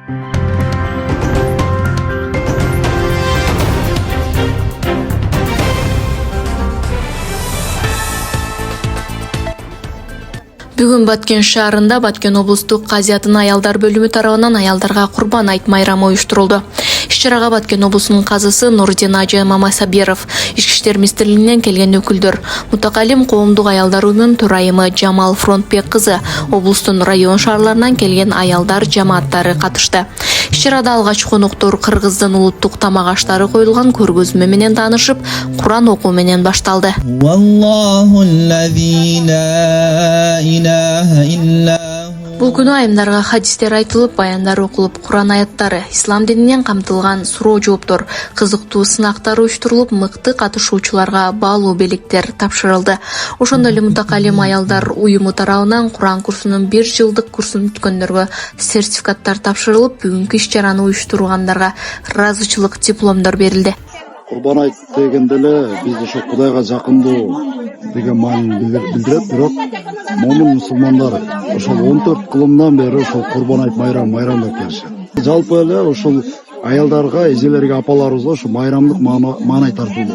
Бүгүн Баткен шаарында Баткен облустук казиятын аялдар бөлүмү тарабынан аялдарга Курбан айт майрамы уюштурулду. Иш-чарага Баткен облусунун казысы Нурдин Ажы Мамасабиров, Ички иштер министрлигинен келген өкүлдөр, Мутакалим коомдук аялдар уюмунун төрайымы Жамал Фронтбек кызы, облустун район шаарларынан келген аялдар жамааттары катышты. Иш-чарада алгач конуктор кыргыздын улуттук тамак аштары коюлган көргөзмө менен таанышып, Куран окуу менен башталды. Бул күнү айымдарга хадистер айтылып, баяндар окулуп, Куран аяттары, ислам дининен камтылган суроо жооптор, кызыктуу сынактар уюштурулуп, мыкты катышуучуларга баалуу белектер тапшырылды. Ошондой эле Мутакалим аялдар уюму тарабынан Куран курсунун 1 жылдык курсун бүткөндөргө сертификаттар тапшырылып, бүгүнкү иш-чараны уюштургандарга ыраазычылык дипломдор берилди. Курбан айт дегенде эле биз ошо Кудайга жакындоо деген маанини билдирет, бирок момун мусулмандар ошол 14 кылымдан бери ошол Курбан айт майрамдап келишет. Жалпы эле ошол аялдарга, эжелерге, апаларыбызга ошо майрамдык маанай тартылды.